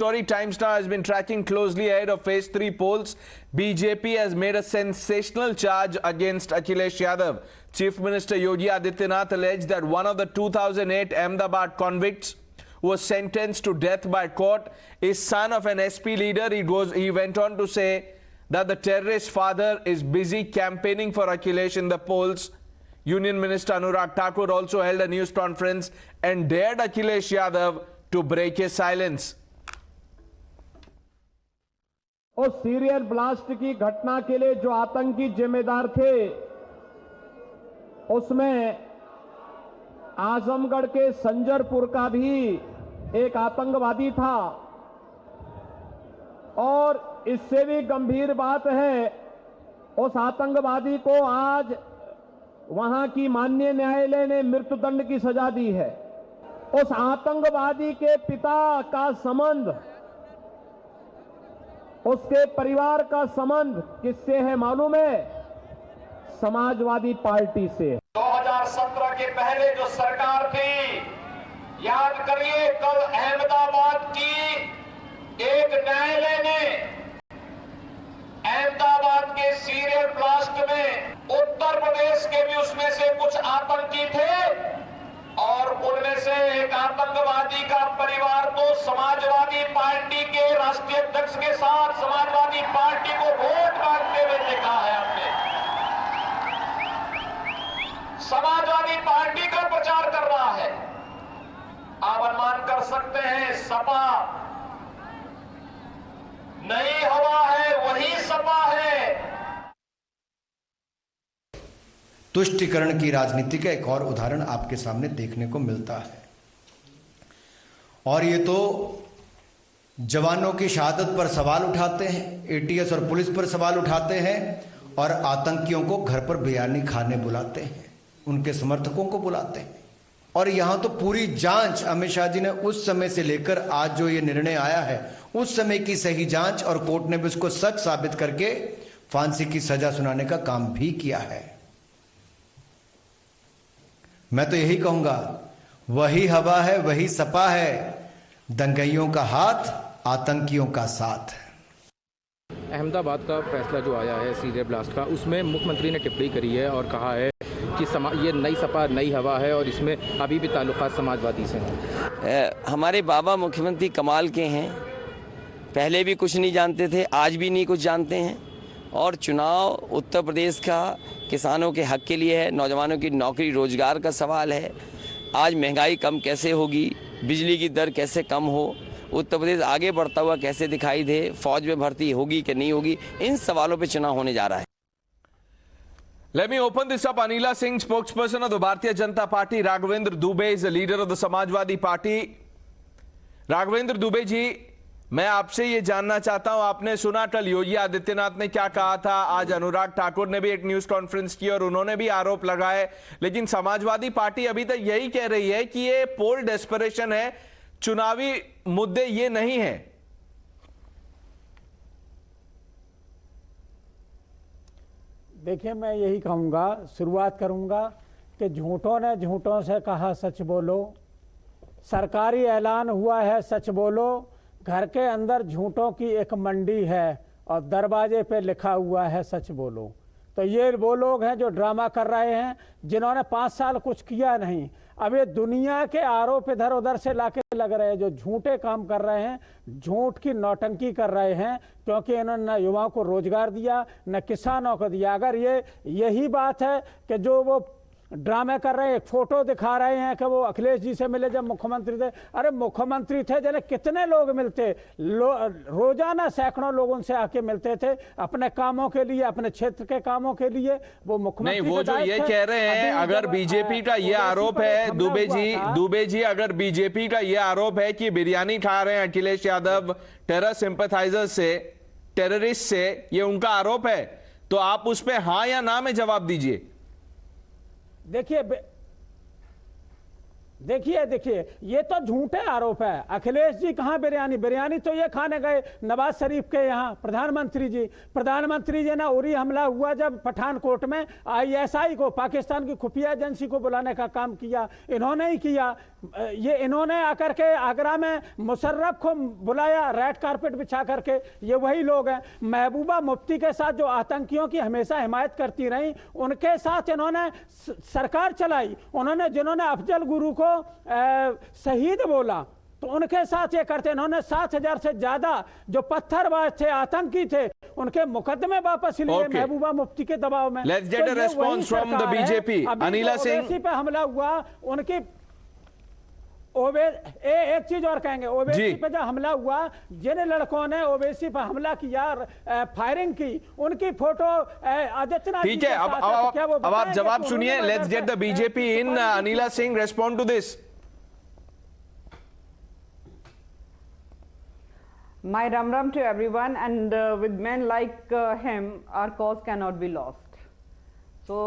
Story Times now has been tracking closely ahead of phase 3 polls. BJP has made a sensational charge against Akhilesh Yadav. Chief Minister Yogi Adityanath alleged that one of the 2008 Ahmedabad convicts who was sentenced to death by court is son of an SP leader. He went on to say that the terrorist father is busy campaigning for Akhilesh in the polls. Union Minister Anurag Thakur also held a news conference and dared Akhilesh Yadav to break his silence. उस serial blast की घटना के लिए जो आतंकी जिम्मेदार थे, उसमें आजमगढ़ के संजरपुर का भी एक आतंकवादी था। और इससे भी गंभीर बात है, उस आतंकवादी को आज वहां की माननीय न्यायालय ने मृत्युदंड की सजा दी है। उस आतंकवादी के पिता का संबंध, उसके परिवार का संबंध किससे है मालूम है? समाजवादी पार्टी से। 2017 के पहले जो सरकार थी, याद करिए, कल अहमदाबाद की एक न्यायालय ने अहमदाबाद के सीरियल ब्लास्ट में उत्तर प्रदेश के भी उसमें से कुछ आतंकी थे और उनमें से एक आतंकवादी का परिवार तो समाजवादी पार्टी के राष्ट्रीय अध्यक्ष के साथ समाजवादी पार्टी को वोट मांगते हुए देखा है आपने। समाजवादी पार्टी का प्रचार कर रहा है। आप अनुमान कर सकते हैं, सपा नई हवा है, वही सपा है। तुष्टीकरण की राजनीति का एक और उदाहरण आपके सामने देखने को मिलता है। और ये तो जवानों की शहादत पर सवाल उठाते हैं, एटीएस और पुलिस पर सवाल उठाते हैं और आतंकियों को घर पर बिरयानी खाने बुलाते हैं, उनके समर्थकों को बुलाते हैं। और यहां तो पूरी जांच अमित शाह जी ने उस समय से लेकर आज जो ये निर्णय आया है, उस समय की सही जांच, और कोर्ट ने भी उसको सच साबित करके फांसी की सजा सुनाने का काम भी किया है। मैं तो यही कहूंगा, वही हवा है, वही सपा है, दंगइयों का हाथ, आतंकियों का साथ। अहमदाबाद का फैसला जो आया है सीरियल ब्लास्ट का, उसमें मुख्यमंत्री ने टिप्पणी करी है और कहा है कि ये नई सपा नई हवा है और इसमें अभी भी ताल्लुकात समाजवादी से हैं। हमारे बाबा मुख्यमंत्री कमाल के हैं, पहले भी कुछ नहीं जानते थे, आज भी नहीं कुछ जानते हैं। और चुनाव उत्तर प्रदेश का किसानों के हक के लिए है, नौजवानों की नौकरी रोजगार का सवाल है। आज महंगाई कम कैसे होगी, बिजली की दर कैसे कम हो, उत्तर प्रदेश आगे बढ़ता हुआ कैसे दिखाई दे, फौज में भर्ती होगी कि नहीं होगी, इन सवालों पे चुनाव होने जा रहा है। Let me open this up. Anila Singh, spokesperson of the Bharatiya Janata Party. Raghavendra Dubey is the leader of the Samajwadi Party. Raghavendra Dubey जी, मैं आपसे ये जानना चाहता हूं, आपने सुना कल योगी आदित्यनाथ ने क्या कहा था, आज अनुराग ठाकुर ने भी एक न्यूज कॉन्फ्रेंस की और उन्होंने भी आरोप लगाए, लेकिन समाजवादी पार्टी अभी तक यही कह रही है कि ये पोल डेस्परेशन है, चुनावी मुद्दे ये नहीं है। देखिए, मैं यही कहूँगा, शुरुआत करूँगा कि झूठों ने झूठों से कहा सच बोलो, सरकारी ऐलान हुआ है सच बोलो, घर के अंदर झूठों की एक मंडी है और दरवाजे पे लिखा हुआ है सच बोलो। तो ये वो लोग हैं जो ड्रामा कर रहे हैं, जिन्होंने 5 साल कुछ किया नहीं। अब ये दुनिया के आरोप इधर उधर से लाके लग रहे हैं, जो झूठे काम कर रहे हैं, झूठ की नौटंकी कर रहे हैं, क्योंकि इन्होंने न युवाओं को रोजगार दिया, न किसानों को दिया। अगर यही बात है कि जो वो ड्रामे कर रहे हैं, एक फोटो दिखा रहे हैं कि वो अखिलेश जी से मिले जब मुख्यमंत्री थे। अरे मुख्यमंत्री थे जब कितने लोग मिलते, रोजाना सैकड़ों लोगों से आके मिलते थे अपने कामों के लिए, अपने क्षेत्र के कामों के लिए। वो मुख्यमंत्री नहीं, वो जो ये कह रहे हैं, अगर बीजेपी का ये आरोप है, दुबे जी अगर बीजेपी का ये आरोप है कि बिरयानी खा रहे हैं अखिलेश यादव टेरर सिंपैथाइजर से, टेररिस्ट से, ये उनका आरोप है, तो आप उस पर हाँ या ना में जवाब दीजिए। देखिए, देखिए देखिए, ये तो झूठे आरोप है। अखिलेश जी कहाँ बिरयानी, बिरयानी तो ये खाने गए नवाज शरीफ के यहाँ। प्रधानमंत्री जी ना उरी हमला हुआ जब पठानकोट में, ISI को, पाकिस्तान की खुफिया एजेंसी को बुलाने का काम किया इन्होंने ही किया। ये इन्होंने आकर के आगरा में मुशर्रफ को बुलाया रेड कारपेट बिछा करके, ये वही लोग हैं। महबूबा मुफ्ती के साथ जो आतंकियों की हमेशा हिमायत करती रही, उनके साथ इन्होंने सरकार चलाई। उन्होंने जिन्होंने अफजल गुरु को शहीद बोला तो उनके साथ ये करते। इन्होंने 7,000 से ज्यादा जो पत्थरबाज थे, आतंकी थे, उनके मुकदमे वापस लिए महबूबा मुफ्ती के दबाव में। Let's get a response from the BJP. Anila Singh पे हमला हुआ, उनकी एक चीज और कहेंगे, ओवैसी पे जो हमला हुआ, जिन लड़कों ने ओवैसी पे हमला किया, फायरिंग की, उनकी फोटो आदित्यनाथ। ठीक है, अब आप जवाब सुनिए। Let's get the BJP in. Anila Singh, respond to this. My ram ram to everyone, and with men like him, our cause cannot be lost. So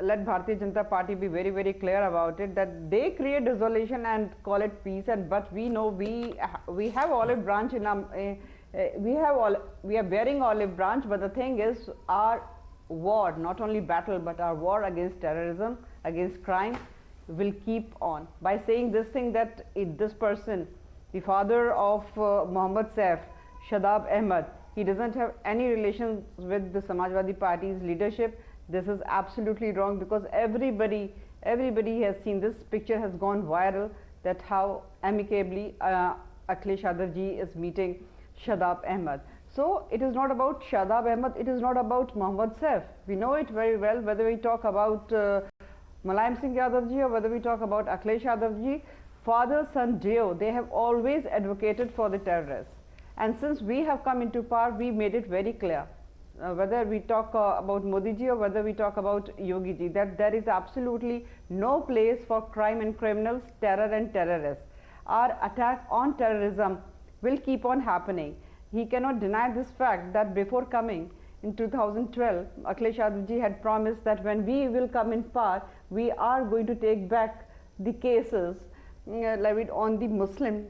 let Bharatiya Janata Party be very, very clear about it, that they create desolation and call it peace. And but we know we have olive branch in we are bearing olive branch. But the thing is, our war, not only battle, but our war against terrorism, against crime, will keep on. By saying this thing, that this person, the father of Mohammad Saif, Shadab Ahmed, he doesn't have any relations with the Samajwadi Party's leadership. This is absolutely wrong, because everybody has seen this picture, has gone viral, that how amicably Akhilesh Yadav ji is meeting Shadab Ahmed. So it is not about Shadab Ahmed, it is not about Mohammad Saif. We know it very well, whether we talk about Mulayam Singh Yadav ji or whether we talk about Akhilesh Yadav ji, father son duo, they have always advocated for the terrorists. And since we have come into power, we made it very clear. Whether we talk about Modi ji or whether we talk about Yogi ji, that there is absolutely no place for crime and criminals, terror and terrorists. Our attack on terrorism will keep on happening. He cannot deny this fact that before coming in 2012, Akhilesh Yadav ji had promised that when we will come in power, we are going to take back the cases levied on the Muslim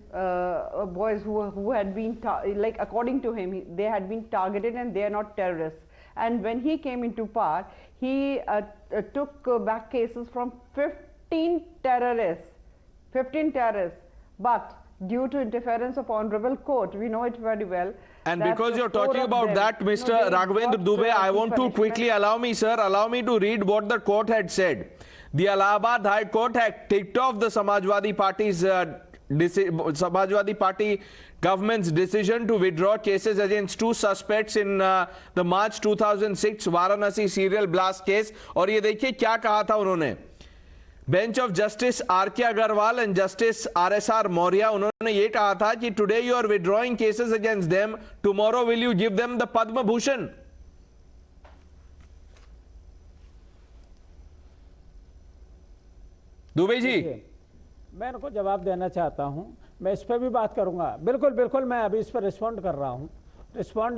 boys who had been, like according to him, they had been targeted and they are not terrorists. And when he came into power, he took back cases from 15 terrorists. But due to interference of Honorable Court, we know it very well. And because you're talking about that, Mr. Raghavendra Dubey, I want to quickly, allow me to read what the court had said. The Allahabad High Court had ticked off the Samajwadi Party government's decision to withdraw cases against two suspects in the March 2006 Varanasi serial blast case. और ये देखिए क्या कहा था उन्होंने. Bench of Justice R.K. Agarwal and Justice R.S.R. Maurya, उन्होंने ये कहा था कि today you are withdrawing cases against them, tomorrow will you give them the Padma Bhushan? Dubey ji, मैं इनको जवाब देना चाहता हूं, मैं इस पर भी बात करूंगा। बिल्कुल मैं अभी इस पर रिस्पॉन्ड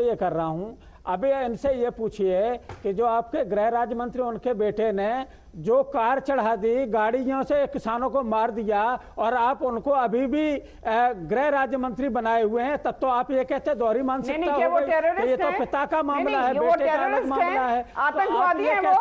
ये कर रहा हूं। अभी इनसे ये पूछिए कि जो आपके गृह राज्य मंत्री, उनके बेटे ने जो कार चढ़ा दी, गाड़ियों से किसानों को मार दिया, और आप उनको अभी भी गृह राज्य मंत्री बनाए हुए हैं, तब तो आप ये कहते दोहरी मानसिकता हो गई। ये तो पिता का मामला है, बेटे का अलग मामला है, आतंकवादी है वो।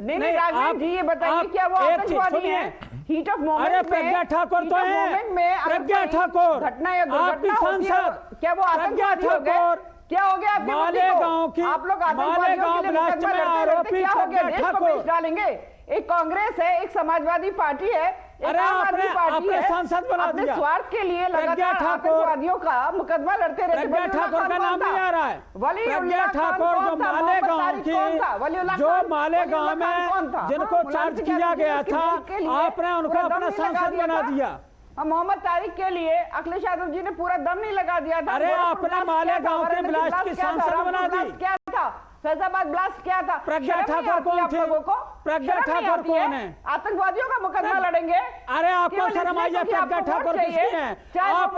नहीं, आप ये बताइए क्या वो आतंकवादी है? हीट ऑफ मोमेंट में प्रज्ञा ठाकुर तो है, प्रज्ञा ठाकुर घटना या दुर्घटना होती है, क्या वो आतंकवादी हो गए? क्या हो गया आपके मालेगांव की, आप लोग आतंकवादियों के लिए मुकदमा लड़ते रहते, क्या हो गया? देश को बेच डालेंगे। एक कांग्रेस है, एक समाजवादी पार्टी है, एक आम आदमी पार्टी है, सांसद बना अपने दिया। स्वार्थ के लिए लगातार आतंकवादियों का मुकदमा लड़ते रहते। प्रज्ञा ठाकुर का नाम नहीं आ रहा है। प्रज्ञा ठाकुर जो मालेगांव की, जो मालेगांव में जिनको चार्ज किया गया था, आपने उनको अपना सांसद बना दिया। मोहम्मद तारिक के लिए अखिलेश यादव जी ने पूरा दम नहीं लगा दिया था। अरे अपने मालेगांव के ब्लास्ट की सांसद बना दी। क्या था फैजाबाद ब्लास्ट? क्या था? प्रज्ञा ठाकुर कौन थी? प्रज्ञा ठाकुर कौन है? आतंकवादियों का मुकदमा लड़ेंगे? अरे आपको शर्म आई है? प्रज्ञा ठाकुर किसकी है? आप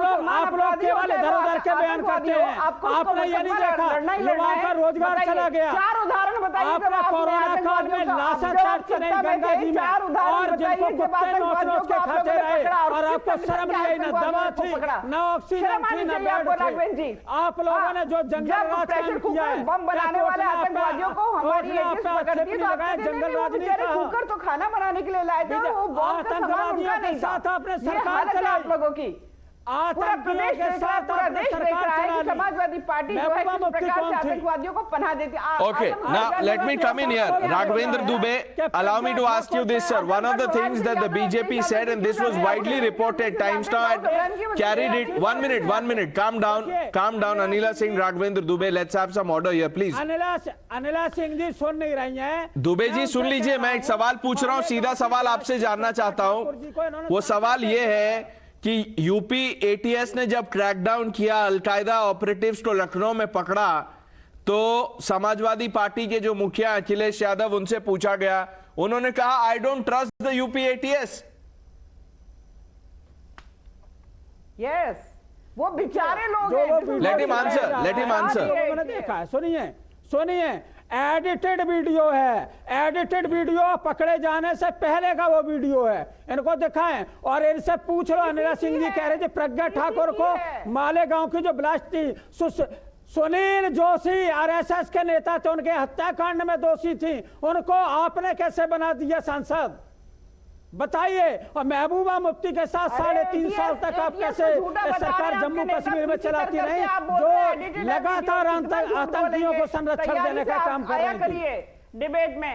लोग केवल इधर उधर के बयान करते हैं। आपने ये नहीं देखा युवाओं का रोजगार चला गया। 4 उदाहरण उदाहरण बताइए आपने कोरोना काल में लाशें चढ़ती नहीं गंगा जी में, और जिनको कुत्ते नोच के खाते रहे, और आपको शर्म नहीं आई, ना दवा थी, ना ऑक्सीजन थी, ना बेड थी। आप लोगों ने जो जंगल राज काम किया है, बम बनाने वाले आतंकवादियों को हमारी एजेंसी पकड़ती है, जंगल राज नहीं कहा। कुकर तो खाना बनाने के लिए लाए थे, वो बहुत आतंकवादियों के साथ आपने सरकार चलाई, आप लोगों की पूरा प्रदेश के साथ पूरा देश देख रहा है कि समाजवादी पार्टी जो है किस प्रकार से आतंकवादियों को पनाह देती है। Okay, now let me come in here. Raghavendra Dubey, allow me to ask you this, sir. One of the things that the BJP said, and this was widely reported, Times Now had carried it. 1 minute. Calm down, Anila Singh, Raghavendra Dubey. Let's have some order here, please. Anila Singh ji सुन नहीं रही हैं। दुबे जी सुन लीजिए, मैं एक सवाल पूछ रहा हूँ, सीधा सवाल आपसे जानना चाहता हूँ। वो सवाल ये है कि यूपी एटीएस ने जब क्रैकडाउन किया, अलकायदा ऑपरेटिव्स को लखनऊ में पकड़ा, तो समाजवादी पार्टी के जो मुखिया अखिलेश यादव, उनसे पूछा गया, उन्होंने कहा I don't trust the UP ATS. Yes, वो बेचारे लोग हैं। Let him answer. मैंने देखा है, सुनिए एडिटेड वीडियो है, एडिटेड वीडियो, पकड़े जाने से पहले का वो वीडियो है, इनको दिखाएं और इनसे पूछ लो। अनिला सिंह जी कह रहे थे प्रज्ञा ठाकुर को मालेगांव की जो ब्लास्ट थी, सुनील जोशी आरएसएस के नेता थे, उनके हत्याकांड में दोषी थी, उनको आपने कैसे बना दिया सांसद, बताइए। और महबूबा मुफ्ती के साथ 3.5 साल तक आप कैसे सरकार जम्मू कश्मीर में चलाती रही, जो लगातार आतंकियों को संरक्षण देने का काम कर रही थी डिबेट में।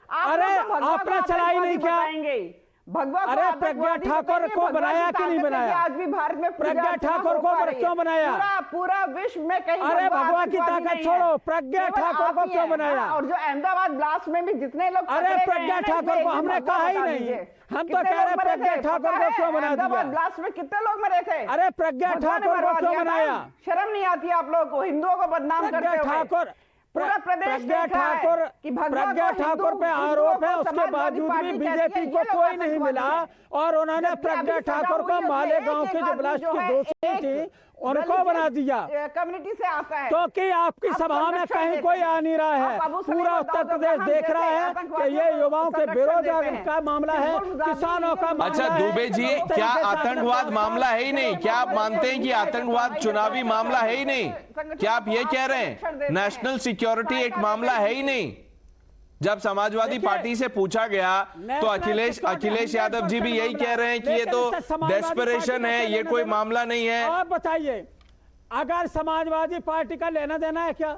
अरे आपने चलाई नहीं क्या? अरे प्रज्ञा ठाकुर को बनाया कि नहीं बनाया? आज भी भारत में प्रज्ञा ठाकुर को क्यों बनाया? पूरा विश्व में कहीं अरे भगवा की ताकत छोड़ो, प्रज्ञा ठाकुर को क्यों बनाया? और जो अहमदाबाद ब्लास्ट में भी जितने लोग, अरे प्रज्ञा ठाकुर को हमने कहा ही नहीं, हम तो कह रहे प्रज्ञा ठाकुर को क्यों बना दिया? ब्लास्ट में कितने लोग मरे थे? अरे प्रज्ञा ठाकुर को क्यों बनाया? शर्म नहीं आती आप लोग को, हिंदुओं को बदनाम करते हुए? ठाकुर पूरा प्रदेश प्रज्ञा ठाकुर पे आरोप है, उसके बावजूद भी बीजेपी को कोई नहीं मिला, और उन्होंने प्रज्ञा ठाकुर को मालेगांव के जो ब्लास्ट की दोषी थी उनको बना दिया। कम्युनिटी से आता है, क्योंकि आपकी सभा में कहीं कोई आ नहीं रहा है, पूरा उत्तर प्रदेश देख रहा है कि ये युवाओं के बेरोजगार का मामला है, किसानों का मामला है। अच्छा दुबे जी, क्या आतंकवाद मामला है ही नहीं? क्या आप मानते हैं कि आतंकवाद चुनावी मामला है ही नहीं? क्या आप ये कह रहे हैं नेशनल सिक्योरिटी एक मामला है ही नहीं? जब समाजवादी पार्टी से पूछा गया तो अखिलेश यादव जी भी यही कह रहे हैं कि ये तो डेस्परेशन है, ये कोई मामला नहीं है। आप बताइए, अगर समाजवादी पार्टी का लेना देना है क्या?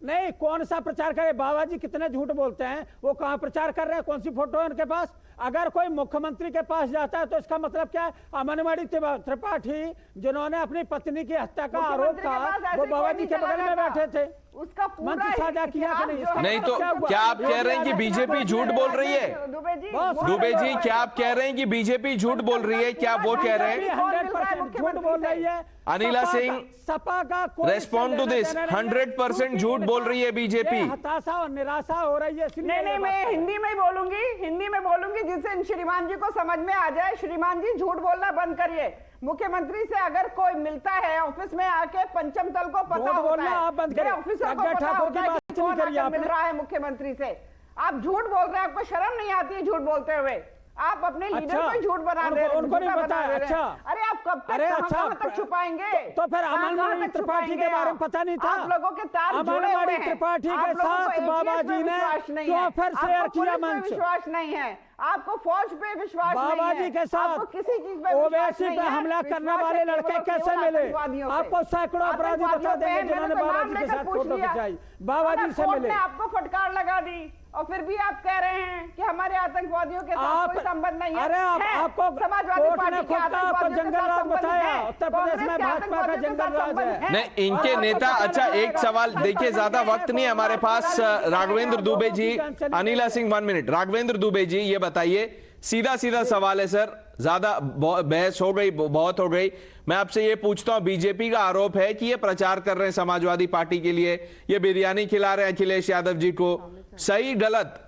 नहीं, कौन सा प्रचार करे? बाबा जी कितने झूठ बोलते हैं, वो कहां प्रचार कर रहे हैं, कौन सी फोटो है उनके पास? अगर कोई मुख्यमंत्री के पास जाता है तो इसका मतलब क्या है? अमनवाड़ी त्रिपाठी जिन्होंने अपनी पत्नी की हत्या का आरोप था, वो बाबा जी के बगल में बैठे थे, उसका मंच साझा किया कि नहीं? तो क्या आप कह रहे हैं कि बीजेपी झूठ बोल रही है? दुबे जी, क्या आप कह रहे हैं कि बीजेपी झूठ बोल रही है? क्या वो कह रहे हैं? 100% झूठ बोल रही है। अनिला सिंह, सपा का रेस्पॉन्ड टू दिस, 100% झूठ बोल रही है बीजेपी। हताशा और निराशा हो रही है। नहीं, मैं हिंदी में बोलूंगी जिससे श्रीमान जी को समझ में आ जाए। श्रीमान जी झूठ बोलना बंद करिए। मुख्यमंत्री से अगर कोई मिलता है ऑफिस में आके, पंचम तल को पता होता है, ऑफिसर को पता होता है कि कौन आकर मिल रहा है मुख्यमंत्री से। आप झूठ बोल रहे हैं, आपको शर्म नहीं आती है झूठ बोलते हुए? आप अपने लीडर को झूठ बना रहे हैं, उनको नहीं पता है। अच्छा, अरे आप कब तक कहां तक छुपाएंगे? तो फिर अमनवाड़ी त्रिपाठी के बारे में पता नहीं था? आप लोगों के तार जुड़े हुए हैं। अमनवाड़ी त्रिपाठी के साथ बाबा जी ने क्यों फिर शेयर किया मंच? विश्वास नहीं है आपको, फौज पे विश्वास नहीं है, बाबा जी के साथ किसी चीज पे ओवैसी पे हमला करने वाले लड़के कैसे मिले? आपको सैकड़ों अपराधी बता देंगे जिन्होंने बाबा जी के साथ फोटो खिंचाई, बाबा जी से मिले। आपको फटकार लगा दी और फिर भी आप कह रहे हैं कि हमारे आतंकवादियों के साथ कोई संबंध नहीं है। अरे आपको समाजवादी पार्टी के आपको जंगल राज बताया, उत्तर प्रदेश में भाजपा का जंगल राज है। नहीं, इनके नेता। अच्छा, एक सवाल देखिए, ज्यादा वक्त नहीं है हमारे पास। राघवेंद्र दुबे जी, अनिला सिंह 1 मिनट। राघवेंद्र दुबे जी ये बताइए, सीधा सवाल है सर, ज्यादा बहस हो गई, बहुत हो गई। मैं आपसे ये पूछता हूं, बीजेपी का आरोप है कि ये प्रचार कर रहे हैं समाजवादी पार्टी के लिए, ये बिरयानी खिला रहे हैं अखिलेश यादव जी को, सही गलत?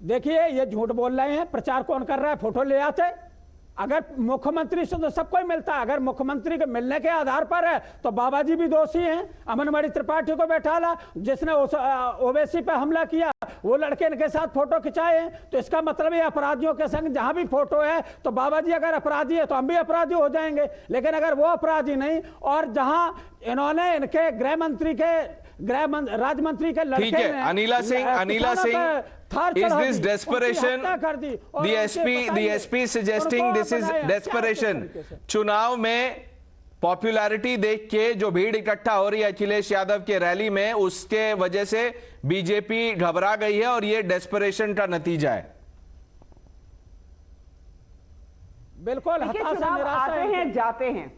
देखिए, ये झूठ बोल रहे हैं। प्रचार कौन कर रहा है? फोटो ले आते, अगर मुख्यमंत्री से तो सबको ही मिलता है, अगर मुख्यमंत्री के मिलने के आधार पर है तो बाबा जी भी दोषी हैं। अमनमणि त्रिपाठी को बैठा ला, जिसने ओवैसी पे हमला किया, वो लड़के इनके साथ फोटो खिंचाए हैं, तो इसका मतलब ये अपराधियों के संग जहां भी फोटो है तो बाबा जी अगर अपराधी है तो हम भी अपराधी हो जाएंगे। लेकिन अगर वो अपराधी नहीं और जहां इन्होंने इनके गृह राज्य मंत्री के लड़के ठीक है, Anila Singh, is this desperation? The SP suggesting this is desperation. चुनाव में पॉपुलैरिटी देख के जो भीड़ इकट्ठा हो रही है अखिलेश यादव के रैली में, उसके वजह से बीजेपी घबरा गई है और ये डेस्परेशन का नतीजा है। बिल्कुल, चुनाव आते हैं जाते हैं,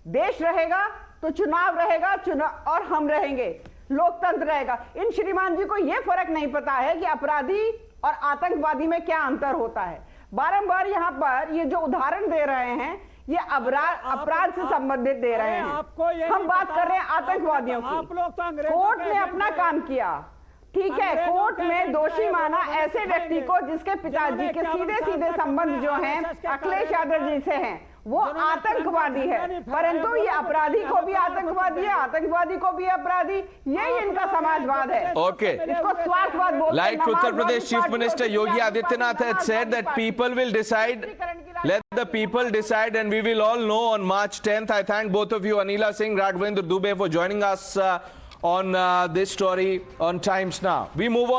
देश रहेगा तो चुनाव रहेगा, चुनाव और हम रहेंगे, लोकतंत्र रहेगा। इन श्रीमान जी को यह फर्क नहीं पता है कि अपराधी और आतंकवादी में क्या अंतर होता है। बारंबार यहाँ पर ये जो उदाहरण दे रहे हैं ये अपराध से संबंधित दे रहे हैं। हम बात कर रहे हैं आतंकवादियों की। कोर्ट ने अपना काम किया, ठीक है, कोर्ट में दोषी माना ऐसे व्यक्ति को जिसके पिताजी के सीधे सीधे संबंध जो हैं अखिलेश यादव जी से हैं, वो आतंकवादी है। परंतु ये अपराधी को भी आतंकवादी है, आतंकवादी को भी अपराधी, यही इनका समाजवाद है। ओके, इसको स्वार्थवाद बोलते हैं। Like Uttar Pradesh Chief Minister Yogi Adityanath had said that people will decide. Let the people decide, and we will all know on March 10th. I thank both of you, Anila Singh, Raghvendra Dubey, for joining us on this story on Times Now. We move on.